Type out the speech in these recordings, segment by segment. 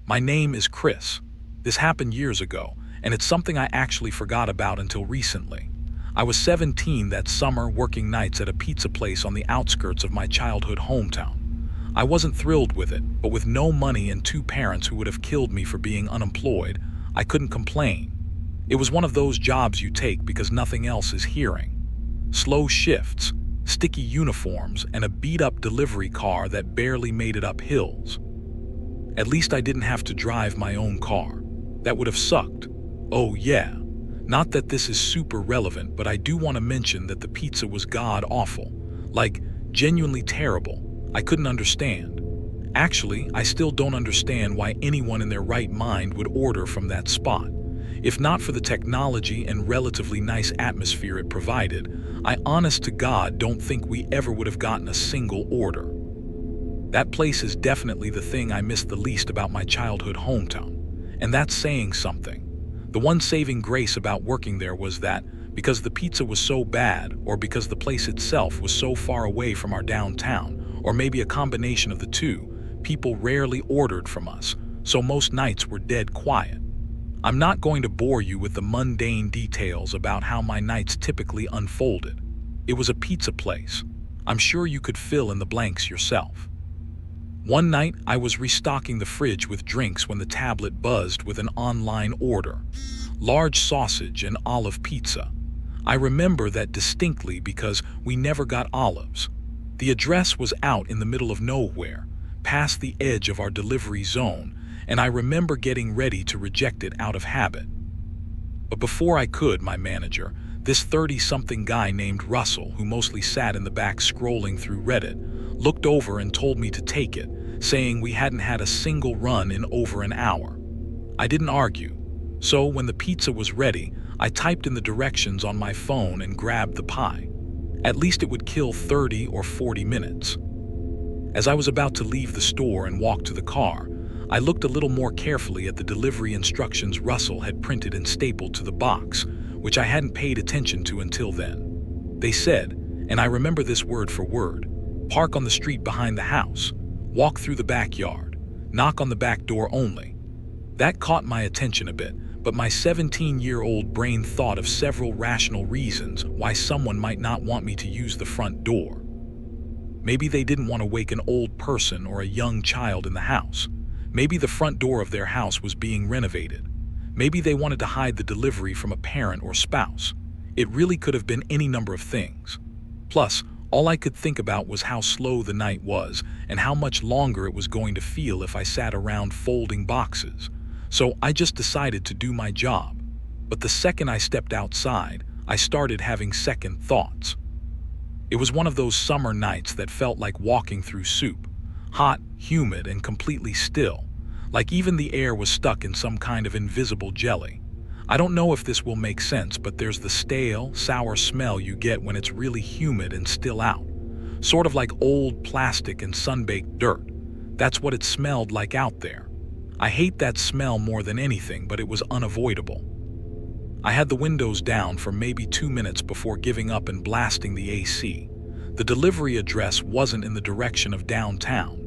My name is Chris. This happened years ago, and it's something I actually forgot about until recently. I was 17 that summer working nights at a pizza place on the outskirts of my childhood hometown. I wasn't thrilled with it, but with no money and two parents who would have killed me for being unemployed, I couldn't complain. It was one of those jobs you take because nothing else is hearing. Slow shifts, sticky uniforms, and a beat-up delivery car that barely made it up hills. At least I didn't have to drive my own car. That would have sucked. Oh yeah. Not that this is super relevant, but I do want to mention that the pizza was god-awful. Like, genuinely terrible. I couldn't understand. Actually, I still don't understand why anyone in their right mind would order from that spot. If not for the technology and relatively nice atmosphere it provided, I honest to God don't think we ever would have gotten a single order. That place is definitely the thing I miss the least about my childhood hometown. And that's saying something. The one saving grace about working there was that, because the pizza was so bad, or because the place itself was so far away from our downtown, or maybe a combination of the two, people rarely ordered from us, so most nights were dead quiet. I'm not going to bore you with the mundane details about how my nights typically unfolded. It was a pizza place. I'm sure you could fill in the blanks yourself. One night, I was restocking the fridge with drinks when the tablet buzzed with an online order. Large sausage and olive pizza. I remember that distinctly because we never got olives. The address was out in the middle of nowhere, past the edge of our delivery zone, and I remember getting ready to reject it out of habit. But before I could, my manager, this 30-something guy named Russell, who mostly sat in the back scrolling through Reddit, looked over and told me to take it, saying we hadn't had a single run in over an hour. I didn't argue. So when the pizza was ready, I typed in the directions on my phone and grabbed the pie. At least it would kill 30 or 40 minutes. As I was about to leave the store and walk to the car, I looked a little more carefully at the delivery instructions Russell had printed and stapled to the box, which I hadn't paid attention to until then. They said, and I remember this word for word, park on the street behind the house, walk through the backyard, knock on the back door only. That caught my attention a bit, but my 17-year-old brain thought of several rational reasons why someone might not want me to use the front door. Maybe they didn't want to wake an old person or a young child in the house. Maybe the front door of their house was being renovated. Maybe they wanted to hide the delivery from a parent or spouse. It really could have been any number of things. Plus, all I could think about was how slow the night was and how much longer it was going to feel if I sat around folding boxes. So I just decided to do my job. But the second I stepped outside, I started having second thoughts. It was one of those summer nights that felt like walking through soup. Hot, humid, and completely still. Like even the air was stuck in some kind of invisible jelly. I don't know if this will make sense, but there's the stale, sour smell you get when it's really humid and still out. Sort of like old plastic and sun-baked dirt. That's what it smelled like out there. I hate that smell more than anything, but it was unavoidable. I had the windows down for maybe 2 minutes before giving up and blasting the AC. The delivery address wasn't in the direction of downtown.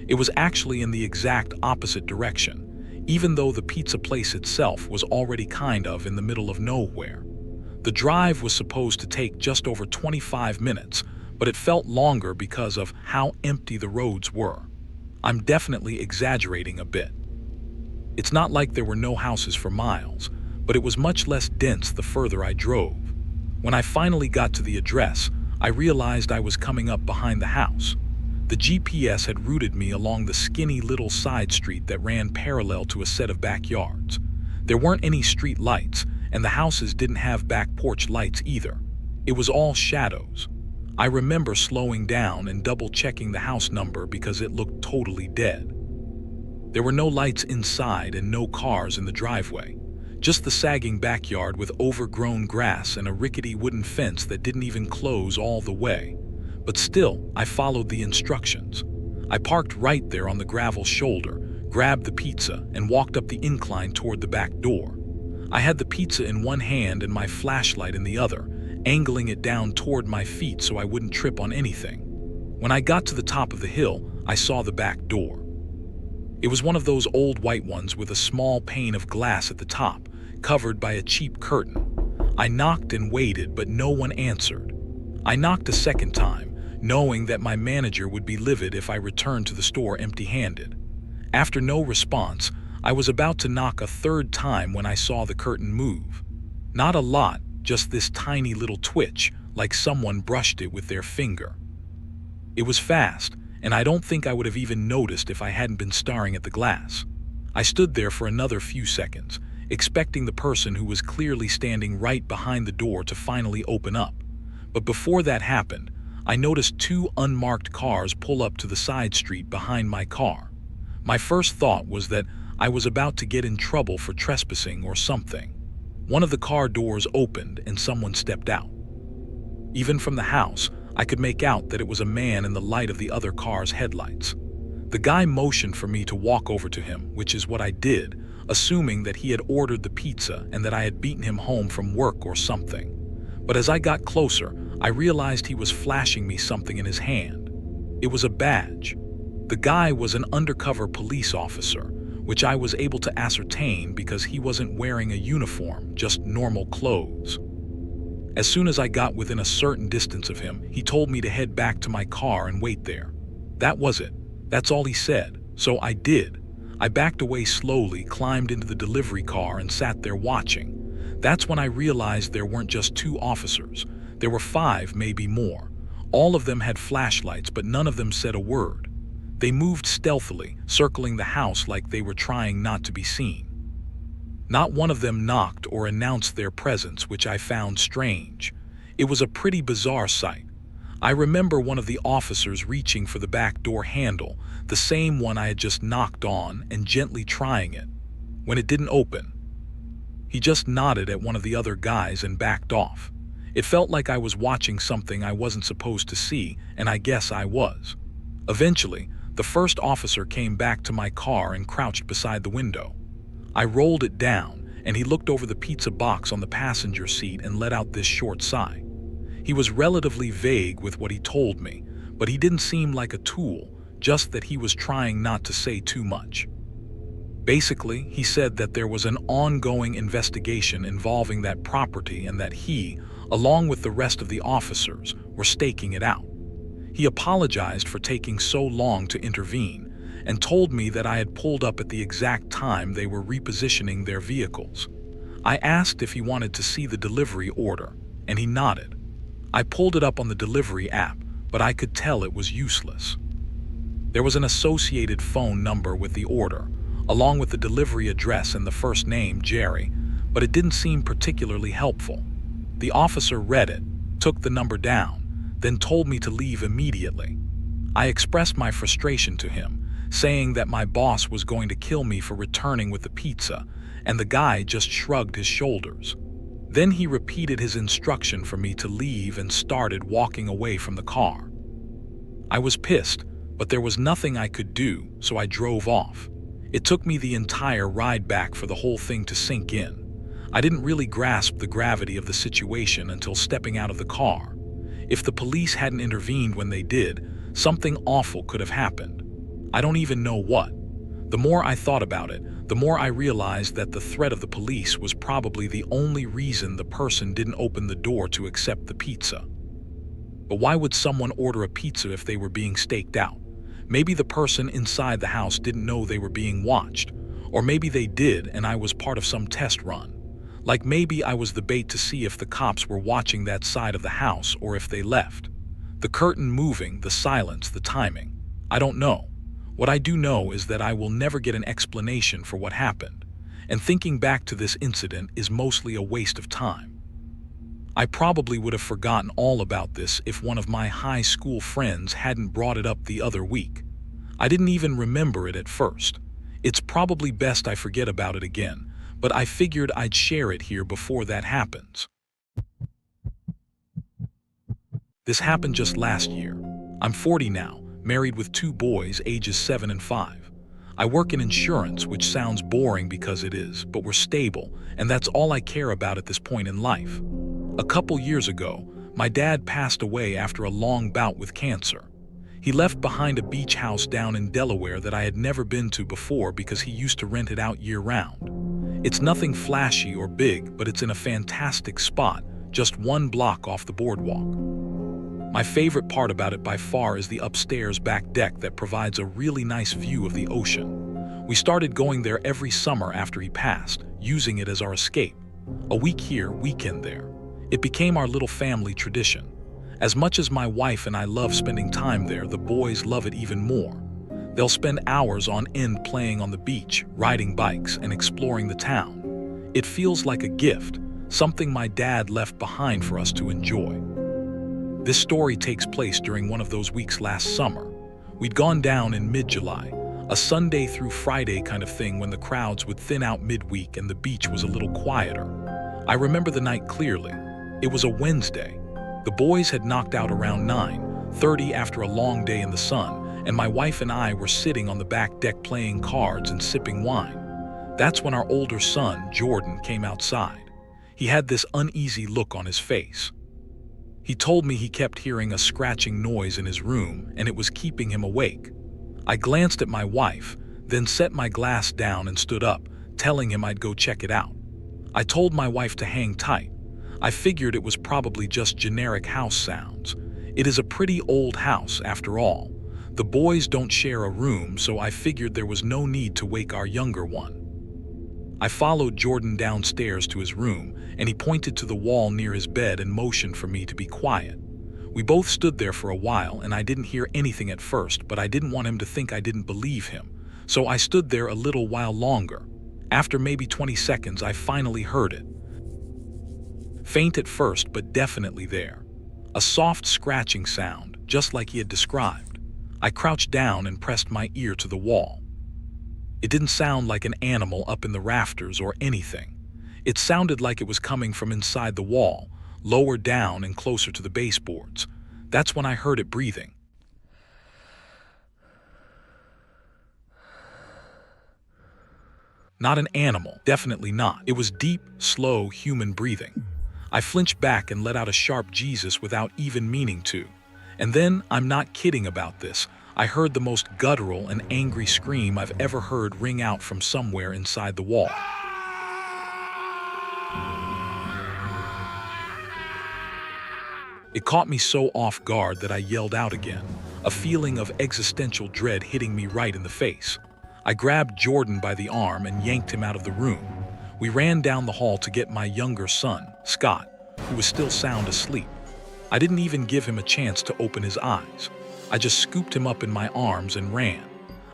It was actually in the exact opposite direction, even though the pizza place itself was already kind of in the middle of nowhere. The drive was supposed to take just over 25 minutes, but it felt longer because of how empty the roads were. I'm definitely exaggerating a bit. It's not like there were no houses for miles, but it was much less dense the further I drove. When I finally got to the address, I realized I was coming up behind the house. The GPS had routed me along the skinny little side street that ran parallel to a set of backyards. There weren't any street lights, and the houses didn't have back porch lights either. It was all shadows. I remember slowing down and double-checking the house number because it looked totally dead. There were no lights inside and no cars in the driveway. Just the sagging backyard with overgrown grass and a rickety wooden fence that didn't even close all the way. But still, I followed the instructions. I parked right there on the gravel shoulder, grabbed the pizza, and walked up the incline toward the back door. I had the pizza in one hand and my flashlight in the other, angling it down toward my feet so I wouldn't trip on anything. When I got to the top of the hill, I saw the back door. It was one of those old white ones with a small pane of glass at the top, covered by a cheap curtain. I knocked and waited, but no one answered. I knocked a second time, knowing that my manager would be livid if I returned to the store empty-handed. After no response, I was about to knock a third time when I saw the curtain move. Not a lot, just this tiny little twitch, like someone brushed it with their finger. It was fast, and I don't think I would have even noticed if I hadn't been staring at the glass. I stood there for another few seconds, expecting the person who was clearly standing right behind the door to finally open up. But before that happened, I noticed two unmarked cars pull up to the side street behind my car. My first thought was that I was about to get in trouble for trespassing or something. One of the car doors opened and someone stepped out. Even from the house, I could make out that it was a man in the light of the other car's headlights. The guy motioned for me to walk over to him, which is what I did, assuming that he had ordered the pizza and that I had beaten him home from work or something. But as I got closer, I realized he was flashing me something in his hand. It was a badge. The guy was an undercover police officer, which I was able to ascertain because he wasn't wearing a uniform, just normal clothes. As soon as I got within a certain distance of him, he told me to head back to my car and wait there. That was it. That's all he said. So I did. I backed away slowly, climbed into the delivery car, and sat there watching. That's when I realized there weren't just two officers. There were 5, maybe more. All of them had flashlights, but none of them said a word. They moved stealthily, circling the house like they were trying not to be seen. Not one of them knocked or announced their presence, which I found strange. It was a pretty bizarre sight. I remember one of the officers reaching for the back door handle, the same one I had just knocked on, and gently trying it. When it didn't open, he just nodded at one of the other guys and backed off. It felt like I was watching something I wasn't supposed to see, and I guess I was. Eventually, the first officer came back to my car and crouched beside the window. I rolled it down, and he looked over the pizza box on the passenger seat and let out this short sigh. He was relatively vague with what he told me, but he didn't seem like a tool, just that he was trying not to say too much. Basically, he said that there was an ongoing investigation involving that property and that he, along with the rest of the officers, were staking it out. He apologized for taking so long to intervene and told me that I had pulled up at the exact time they were repositioning their vehicles. I asked if he wanted to see the delivery order, and he nodded. I pulled it up on the delivery app, but I could tell it was useless. There was an associated phone number with the order, along with the delivery address and the first name, Jerry, but it didn't seem particularly helpful. The officer read it, took the number down, then told me to leave immediately. I expressed my frustration to him, saying that my boss was going to kill me for returning with the pizza, and the guy just shrugged his shoulders. Then he repeated his instruction for me to leave and started walking away from the car. I was pissed, but there was nothing I could do, so I drove off. It took me the entire ride back for the whole thing to sink in. I didn't really grasp the gravity of the situation until stepping out of the car. If the police hadn't intervened when they did, something awful could have happened. I don't even know what. The more I thought about it, the more I realized that the threat of the police was probably the only reason the person didn't open the door to accept the pizza. But why would someone order a pizza if they were being staked out? Maybe the person inside the house didn't know they were being watched, or maybe they did and I was part of some test run. Like maybe I was the bait to see if the cops were watching that side of the house or if they left. The curtain moving, the silence, the timing. I don't know. What I do know is that I will never get an explanation for what happened, and thinking back to this incident is mostly a waste of time. I probably would have forgotten all about this if one of my high school friends hadn't brought it up the other week. I didn't even remember it at first. It's probably best I forget about it again, but I figured I'd share it here before that happens. This happened just last year. I'm 40 now, married with 2 boys ages 7 and 5. I work in insurance, which sounds boring because it is, but we're stable, and that's all I care about at this point in life. A couple years ago, my dad passed away after a long bout with cancer. He left behind a beach house down in Delaware that I had never been to before because he used to rent it out year-round. It's nothing flashy or big, but it's in a fantastic spot, just 1 block off the boardwalk. My favorite part about it by far is the upstairs back deck that provides a really nice view of the ocean. We started going there every summer after he passed, using it as our escape. A week here, weekend there. It became our little family tradition. As much as my wife and I love spending time there, the boys love it even more. They'll spend hours on end playing on the beach, riding bikes, and exploring the town. It feels like a gift, something my dad left behind for us to enjoy. This story takes place during one of those weeks last summer. We'd gone down in mid-July, a Sunday through Friday kind of thing when the crowds would thin out midweek and the beach was a little quieter. I remember the night clearly. It was a Wednesday. The boys had knocked out around 9:30 after a long day in the sun, and my wife and I were sitting on the back deck playing cards and sipping wine. That's when our older son, Jordan, came outside. He had this uneasy look on his face. He told me he kept hearing a scratching noise in his room, and it was keeping him awake. I glanced at my wife, then set my glass down and stood up, telling him I'd go check it out. I told my wife to hang tight. I figured it was probably just generic house sounds. It is a pretty old house, after all. The boys don't share a room, so I figured there was no need to wake our younger one. I followed Jordan downstairs to his room, and he pointed to the wall near his bed and motioned for me to be quiet. We both stood there for a while, and I didn't hear anything at first, but I didn't want him to think I didn't believe him, so I stood there a little while longer. After maybe 20 seconds, I finally heard it. Faint at first, but definitely there. A soft scratching sound, just like he had described. I crouched down and pressed my ear to the wall. It didn't sound like an animal up in the rafters or anything. It sounded like it was coming from inside the wall, lower down and closer to the baseboards. That's when I heard it breathing. Not an animal, definitely not. It was deep, slow, human breathing. I flinched back and let out a sharp Jesus without even meaning to. And then, I'm not kidding about this, I heard the most guttural and angry scream I've ever heard ring out from somewhere inside the wall. It caught me so off guard that I yelled out again, a feeling of existential dread hitting me right in the face. I grabbed Jordan by the arm and yanked him out of the room. We ran down the hall to get my younger son, Scott, who was still sound asleep. I didn't even give him a chance to open his eyes. I just scooped him up in my arms and ran.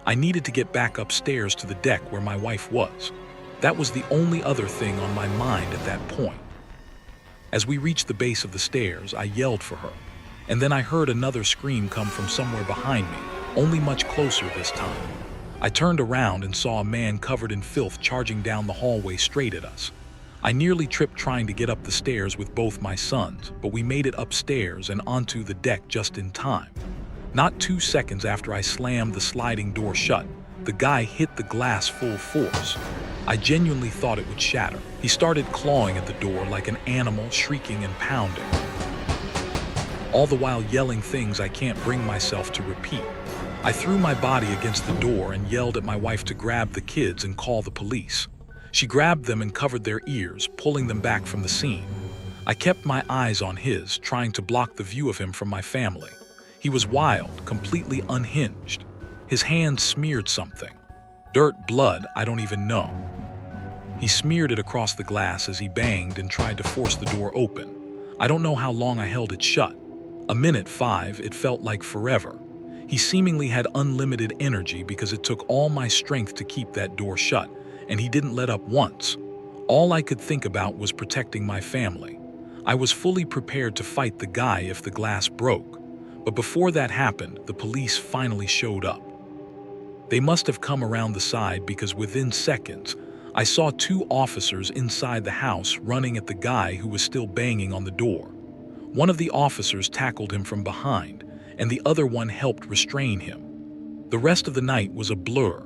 I needed to get back upstairs to the deck where my wife was. That was the only other thing on my mind at that point. As we reached the base of the stairs, I yelled for her. And then I heard another scream come from somewhere behind me, only much closer this time. I turned around and saw a man covered in filth charging down the hallway straight at us. I nearly tripped trying to get up the stairs with both my sons, but we made it upstairs and onto the deck just in time. Not 2 seconds after I slammed the sliding door shut, the guy hit the glass full force. I genuinely thought it would shatter. He started clawing at the door like an animal, shrieking and pounding, all the while yelling things I can't bring myself to repeat. I threw my body against the door and yelled at my wife to grab the kids and call the police. She grabbed them and covered their ears, pulling them back from the scene. I kept my eyes on his, trying to block the view of him from my family. He was wild, completely unhinged. His hands smeared something. Dirt, blood, I don't even know. He smeared it across the glass as he banged and tried to force the door open. I don't know how long I held it shut. A minute, 5, it felt like forever. He seemingly had unlimited energy because it took all my strength to keep that door shut, and he didn't let up once. All I could think about was protecting my family. I was fully prepared to fight the guy if the glass broke. But before that happened, the police finally showed up. They must have come around the side because within seconds, I saw 2 officers inside the house running at the guy who was still banging on the door. One of the officers tackled him from behind, and the other one helped restrain him. The rest of the night was a blur.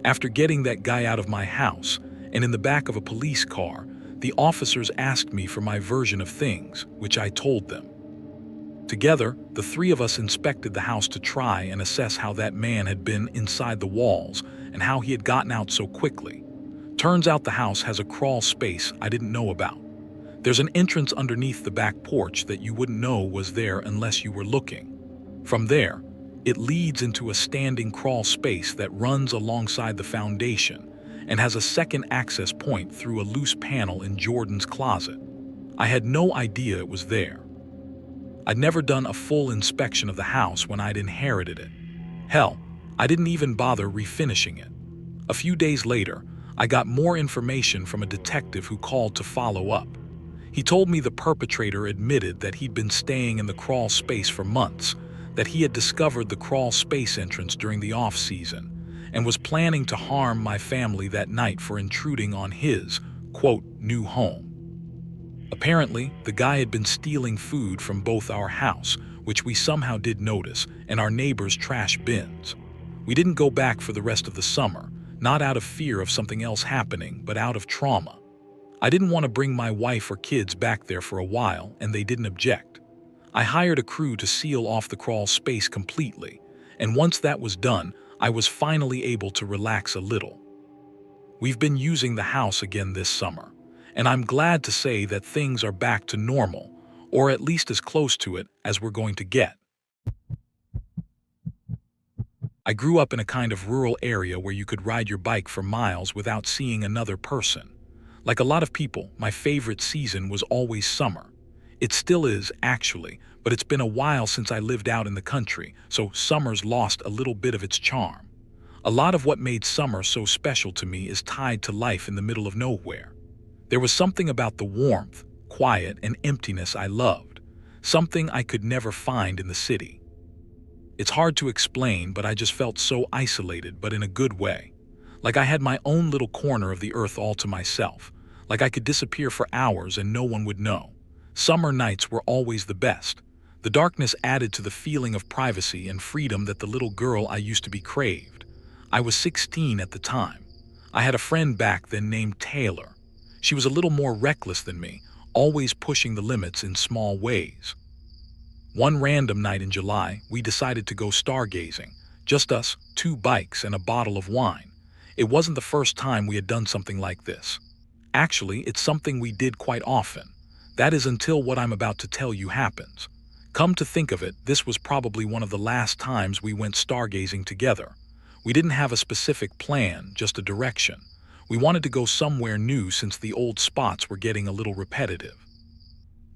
After getting that guy out of my house and in the back of a police car, the officers asked me for my version of things, which I told them. Together, the three of us inspected the house to try and assess how that man had been inside the walls and how he had gotten out so quickly. Turns out the house has a crawl space I didn't know about. There's an entrance underneath the back porch that you wouldn't know was there unless you were looking. From there, it leads into a standing crawl space that runs alongside the foundation and has a second access point through a loose panel in Jordan's closet. I had no idea it was there. I'd never done a full inspection of the house when I'd inherited it. Hell, I didn't even bother refinishing it. A few days later, I got more information from a detective who called to follow up. He told me the perpetrator admitted that he'd been staying in the crawl space for months, that he had discovered the crawl space entrance during the off-season, and was planning to harm my family that night for intruding on his, quote, new home. Apparently, the guy had been stealing food from both our house, which we somehow did notice, and our neighbors' trash bins. We didn't go back for the rest of the summer, not out of fear of something else happening, but out of trauma. I didn't want to bring my wife or kids back there for a while, and they didn't object. I hired a crew to seal off the crawl space completely, and once that was done, I was finally able to relax a little. We've been using the house again this summer, and I'm glad to say that things are back to normal, or at least as close to it as we're going to get. I grew up in a kind of rural area where you could ride your bike for miles without seeing another person. Like a lot of people, my favorite season was always summer. It still is, actually, but it's been a while since I lived out in the country, so summer's lost a little bit of its charm. A lot of what made summer so special to me is tied to life in the middle of nowhere. There was something about the warmth, quiet, and emptiness I loved, something I could never find in the city. It's hard to explain, but I just felt so isolated, but in a good way. Like I had my own little corner of the earth all to myself, like I could disappear for hours and no one would know. Summer nights were always the best. The darkness added to the feeling of privacy and freedom that the little girl I used to be craved. I was 16 at the time. I had a friend back then named Taylor. She was a little more reckless than me, always pushing the limits in small ways. One random night in July, we decided to go stargazing. Just us, 2 bikes, and a bottle of wine. It wasn't the first time we had done something like this. Actually, it's something we did quite often. That is until what I'm about to tell you happens. Come to think of it, this was probably one of the last times we went stargazing together. We didn't have a specific plan, just a direction. We wanted to go somewhere new since the old spots were getting a little repetitive.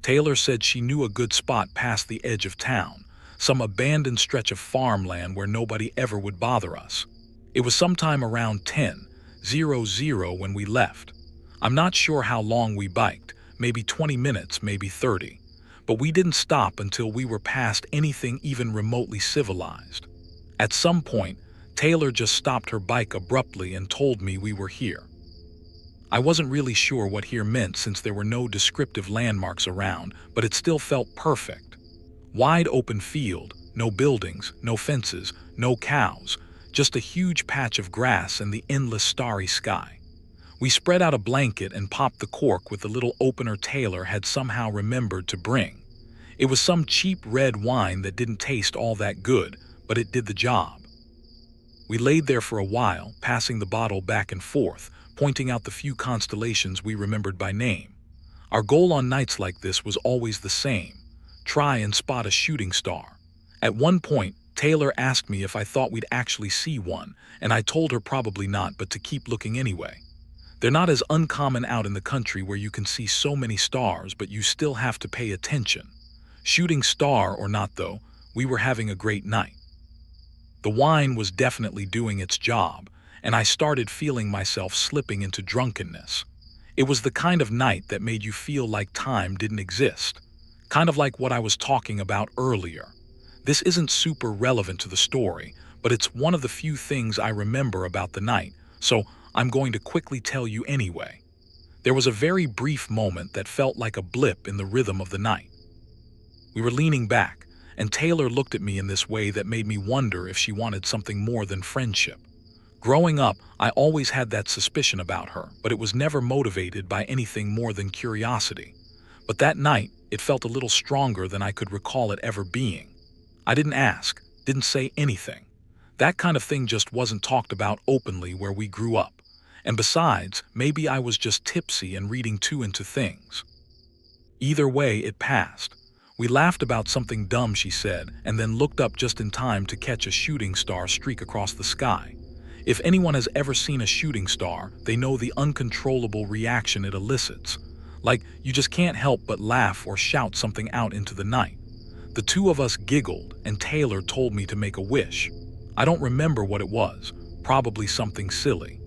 Taylor said she knew a good spot past the edge of town, some abandoned stretch of farmland where nobody ever would bother us. It was sometime around 10:00 when we left. I'm not sure how long we biked, maybe 20 minutes, maybe 30. But we didn't stop until we were past anything even remotely civilized. At some point, Taylor just stopped her bike abruptly and told me we were here. I wasn't really sure what here meant since there were no descriptive landmarks around, but it still felt perfect. Wide open field, no buildings, no fences, no cows, just a huge patch of grass and the endless starry sky. We spread out a blanket and popped the cork with the little opener Taylor had somehow remembered to bring. It was some cheap red wine that didn't taste all that good, but it did the job. We laid there for a while, passing the bottle back and forth, pointing out the few constellations we remembered by name. Our goal on nights like this was always the same: try and spot a shooting star. At one point, Taylor asked me if I thought we'd actually see one, and I told her probably not, but to keep looking anyway. They're not as uncommon out in the country where you can see so many stars, but you still have to pay attention. Shooting star or not though, we were having a great night. The wine was definitely doing its job, and I started feeling myself slipping into drunkenness. It was the kind of night that made you feel like time didn't exist. Kind of like what I was talking about earlier. This isn't super relevant to the story, but it's one of the few things I remember about the night, so I'm going to quickly tell you anyway. There was a very brief moment that felt like a blip in the rhythm of the night. We were leaning back, and Taylor looked at me in this way that made me wonder if she wanted something more than friendship. Growing up, I always had that suspicion about her, but it was never motivated by anything more than curiosity. But that night, it felt a little stronger than I could recall it ever being. I didn't ask, didn't say anything. That kind of thing just wasn't talked about openly where we grew up. And besides, maybe I was just tipsy and reading too into things. Either way, it passed. We laughed about something dumb she said, and then looked up just in time to catch a shooting star streak across the sky. If anyone has ever seen a shooting star, they know the uncontrollable reaction it elicits. Like, you just can't help but laugh or shout something out into the night. The two of us giggled, and Taylor told me to make a wish. I don't remember what it was, probably something silly.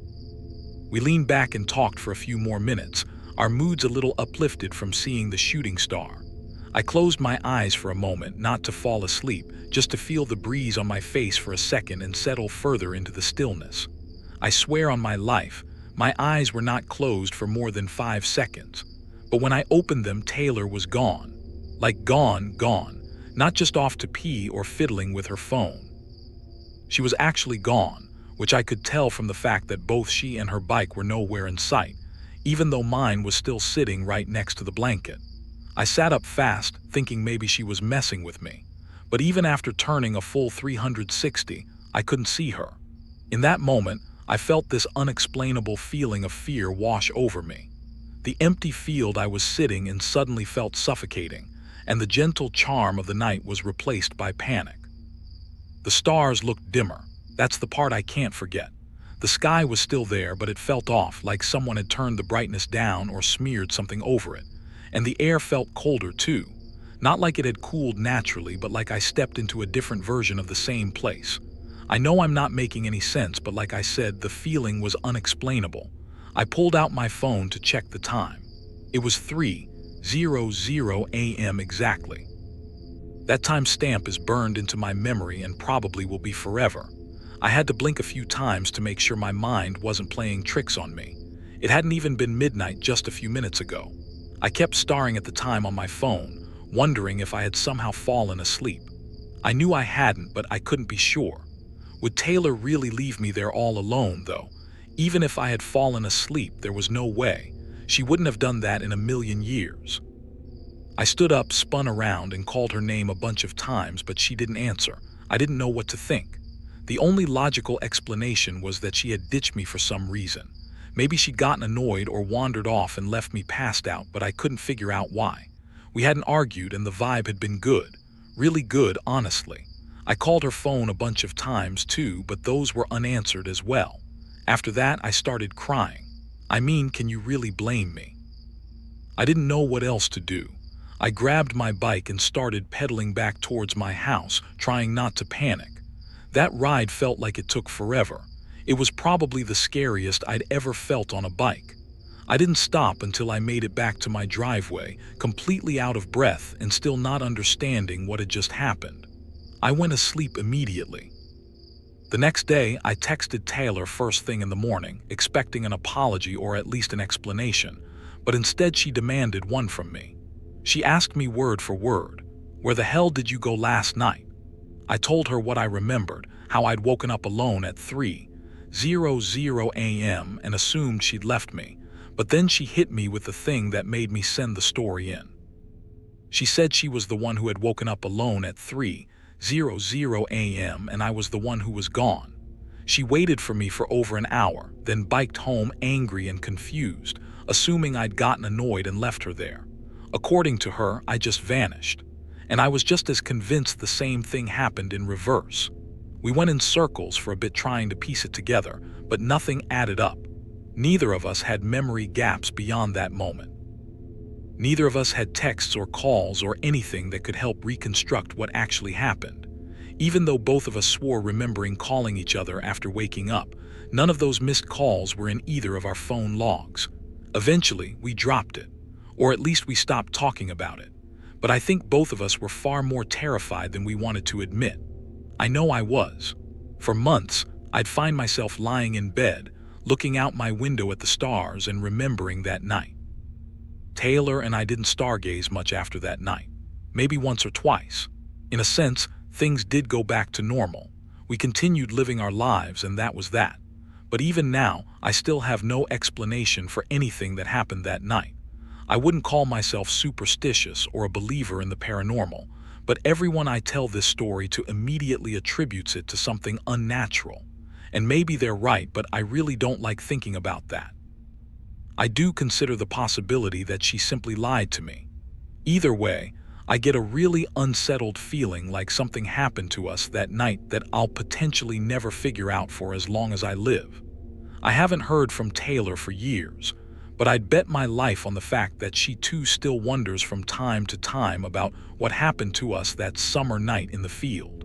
We leaned back and talked for a few more minutes, our moods a little uplifted from seeing the shooting star. I closed my eyes for a moment, not to fall asleep, just to feel the breeze on my face for a second and settle further into the stillness. I swear on my life, my eyes were not closed for more than 5 seconds. But when I opened them, Taylor was gone. Like gone, not just off to pee or fiddling with her phone. She was actually gone, which I could tell from the fact that both she and her bike were nowhere in sight, even though mine was still sitting right next to the blanket. I sat up fast, thinking maybe she was messing with me. But even after turning a full 360, I couldn't see her. In that moment, I felt this unexplainable feeling of fear wash over me. The empty field I was sitting in suddenly felt suffocating, and the gentle charm of the night was replaced by panic. The stars looked dimmer. That's the part I can't forget. The sky was still there, but it felt off, like someone had turned the brightness down or smeared something over it. And the air felt colder too. Not like it had cooled naturally, but like I stepped into a different version of the same place. I know I'm not making any sense, but like I said, the feeling was unexplainable. I pulled out my phone to check the time. It was 3:00 a.m. exactly. That time stamp is burned into my memory and probably will be forever. I had to blink a few times to make sure my mind wasn't playing tricks on me. It hadn't even been midnight just a few minutes ago. I kept staring at the time on my phone, wondering if I had somehow fallen asleep. I knew I hadn't, but I couldn't be sure. Would Taylor really leave me there all alone, though? Even if I had fallen asleep, there was no way. She wouldn't have done that in a million years. I stood up, spun around, and called her name a bunch of times, but she didn't answer. I didn't know what to think. The only logical explanation was that she had ditched me for some reason. Maybe she'd gotten annoyed or wandered off and left me passed out, but I couldn't figure out why. We hadn't argued and the vibe had been good. Really good, honestly. I called her phone a bunch of times too, but those were unanswered as well. After that, I started crying. I mean, can you really blame me? I didn't know what else to do. I grabbed my bike and started pedaling back towards my house, trying not to panic. That ride felt like it took forever. It was probably the scariest I'd ever felt on a bike. I didn't stop until I made it back to my driveway, completely out of breath and still not understanding what had just happened. I went asleep immediately. The next day, I texted Taylor first thing in the morning, expecting an apology or at least an explanation, but instead she demanded one from me. She asked me word for word, "Where the hell did you go last night?" I told her what I remembered, how I'd woken up alone at 3:00 a.m. and assumed she'd left me, but then she hit me with the thing that made me send the story in. She said she was the one who had woken up alone at 3:00 a.m. and I was the one who was gone. She waited for me for over an hour, then biked home angry and confused, assuming I'd gotten annoyed and left her there. According to her, I just vanished. And I was just as convinced the same thing happened in reverse. We went in circles for a bit trying to piece it together, but nothing added up. Neither of us had memory gaps beyond that moment. Neither of us had texts or calls or anything that could help reconstruct what actually happened. Even though both of us swore remembering calling each other after waking up, none of those missed calls were in either of our phone logs. Eventually, we dropped it, or at least we stopped talking about it. But I think both of us were far more terrified than we wanted to admit. I know I was. For months, I'd find myself lying in bed, looking out my window at the stars and remembering that night. Taylor and I didn't stargaze much after that night. Maybe once or twice. In a sense, things did go back to normal. We continued living our lives and that was that. But even now, I still have no explanation for anything that happened that night. I wouldn't call myself superstitious or a believer in the paranormal, but everyone I tell this story to immediately attributes it to something unnatural. And maybe they're right, but I really don't like thinking about that. I do consider the possibility that she simply lied to me. Either way, I get a really unsettled feeling like something happened to us that night that I'll potentially never figure out for as long as I live. I haven't heard from Taylor for years, but I'd bet my life on the fact that she too still wonders from time to time about what happened to us that summer night in the field.